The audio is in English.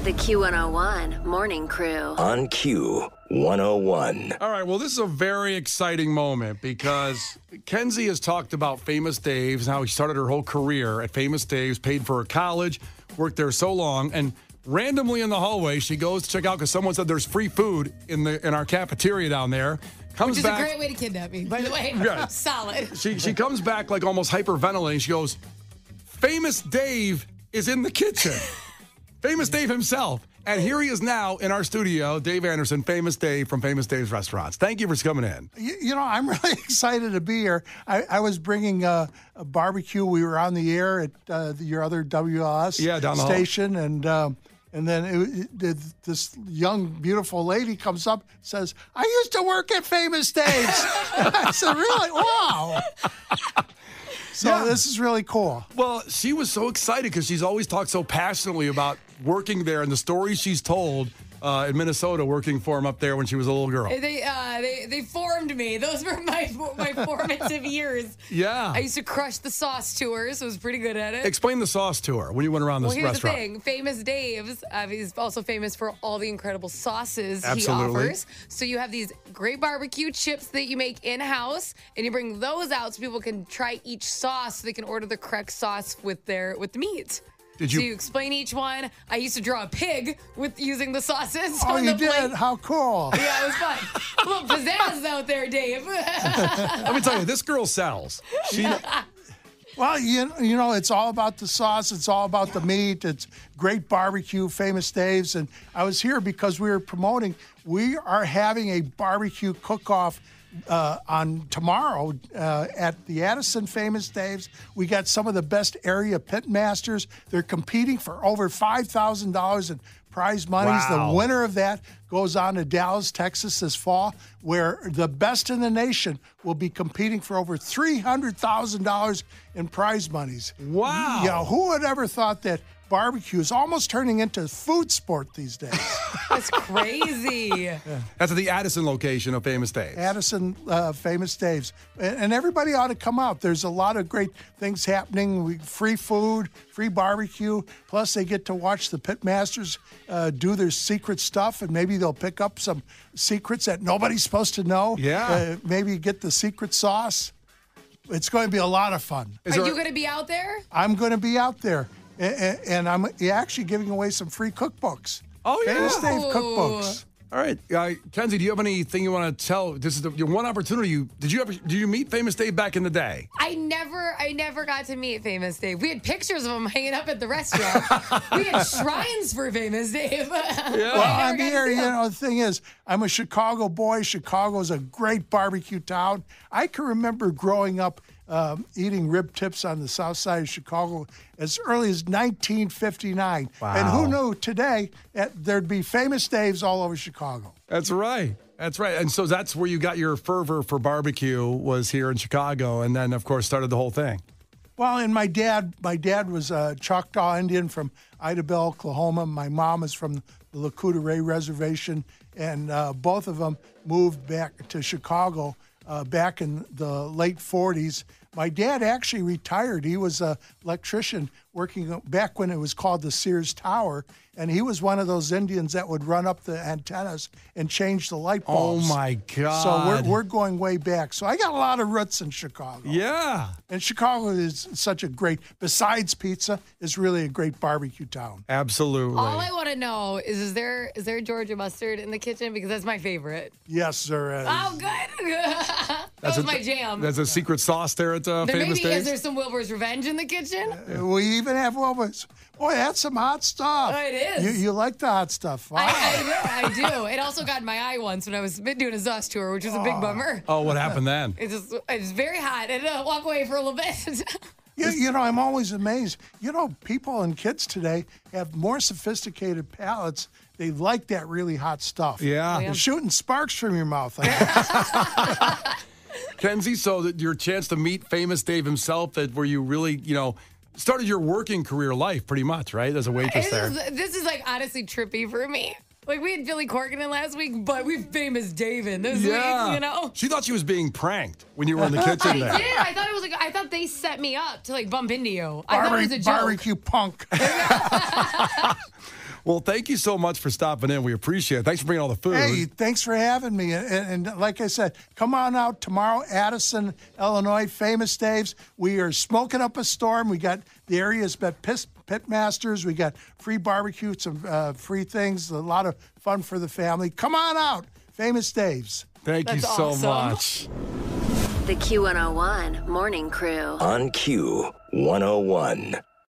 The Q101 Morning Crew. On Q101. All right, well, this is a very exciting moment because Kenzie has talked about Famous Dave's and how he started her whole career at Famous Dave's, paid for her college, worked there so long, and randomly in the hallway, she goes to check out because someone said there's free food in our cafeteria down there. Which is a great way to kidnap me, by the way. Yeah. Solid. She comes back like almost hyperventilating. She goes, Famous Dave is in the kitchen. Famous Dave himself. And here he is now in our studio, Dave Anderson, Famous Dave from Famous Dave's Restaurants. Thank you for coming in. You know, I'm really excited to be here. I was bringing a barbecue. We were on the air at your other WLS down the station, hall. And then this young, beautiful lady comes up and says, I used to work at Famous Dave's. I said, really? Wow. So this is really cool. Well, she was so excited because she's always talked so passionately about working there and the stories she's told in Minnesota, working for him up there when she was a little girl. They formed me. Those were my formative years. Yeah. I used to crush the sauce tours. I was pretty good at it. Explain the sauce tour when you went around this restaurant. Here's the thing. Famous Dave's, he's also famous for all the incredible sauces he Absolutely. offers. So you have these great barbecue chips that you make in-house, and you bring those out so people can try each sauce so they can order the correct sauce with the meat. So you explain each one. I used to draw a pig with using the sauces. Oh, on you the did? plate. How cool. Yeah, it was fun. A little pizzazz out there, Dave. Let me tell you, this girl sells. Well, you know, it's all about the sauce. It's all about the meat. It's great barbecue, Famous Dave's. And I was here because we were promoting. We are having a barbecue cook-off on tomorrow at the Addison Famous Dave's. We got some of the best area pit masters. They're competing for over $5,000 in prize monies. Wow. The winner of that goes on to Dallas, Texas this fall, where the best in the nation will be competing for over $300,000 in prize monies. Wow. You know, who would ever thought that barbecue is almost turning into a food sport these days? That's crazy. That's at the Addison location of Famous Dave's. Addison Famous Dave's. And everybody ought to come out. There's a lot of great things happening. Free food, free barbecue. Plus, they get to watch the pit masters do their secret stuff, and maybe they'll pick up some secrets that nobody's supposed to know. Yeah. Maybe get the secret sauce. It's going to be a lot of fun. Are you going to be out there? I'm going to be out there. And I'm actually giving away some free cookbooks. Oh, yeah. Famous Dave cookbooks. All right. Kenzie, do you have anything you want to tell? This is your one opportunity. Did you meet Famous Dave back in the day? I never got to meet Famous Dave. We had pictures of him hanging up at the restaurant. We had shrines for Famous Dave. Yeah. Well, I'm here, you know, the thing is, I'm a Chicago boy. Chicago's a great barbecue town. I can remember growing up eating rib tips on the south side of Chicago as early as 1959. Wow. And who knew today there'd be Famous Dave's all over Chicago. That's right. That's right. And so that's where you got your fervor for barbecue, was here in Chicago, and then, of course, started the whole thing. Well, and my dad was a Choctaw Indian from Idabel, Oklahoma. My mom is from the Lakota Ray Reservation, and both of them moved back to Chicago back in the late 40s. My dad actually retired. He was an electrician working back when it was called the Sears Tower, and he was one of those Indians that would run up the antennas and change the light bulbs. Oh, my God. So we're going way back. So I got a lot of roots in Chicago. Yeah. And Chicago is such a great, besides pizza, is really a great barbecue town. Absolutely. All I want to know is there Georgia mustard in the kitchen? Because that's my favorite. Yes, there is. Oh, good. That was my jam. That's a secret sauce there at Famous Dave's? Is there some Wilbur's Revenge in the kitchen? We even have Wilbur's. Boy, that's some hot stuff. Oh, it is. You like the hot stuff. Wow. I do. It also got in my eye once when I was doing a sauce tour, which was a big bummer. Oh, what happened then? It was very hot. I had to walk away for a little bit. You know, I'm always amazed. You know, people and kids today have more sophisticated palates. They like that really hot stuff. Yeah. They're shooting sparks from your mouth. I guess. Kenzie, so your chance to meet Famous Dave himself, where you really, started your working career life pretty much, right? As a waitress there. This is like honestly trippy for me. Like, we had Billy Corgan in last week, but we've Famous Dave in this week, you know? She thought she was being pranked when you were in the kitchen there. I did. I thought they set me up to, bump into you. I thought it was a joke. Barbecue punk. Well, thank you so much for stopping in. We appreciate it. Thanks for bringing all the food. Hey, thanks for having me. And like I said, come on out tomorrow, Addison, Illinois, Famous Dave's. We are smoking up a storm. We got the area's got pit masters. We got free barbecue, some free things, a lot of fun for the family. Come on out, Famous Dave's. Thank you so much. The Q101 Morning Crew. On Q101.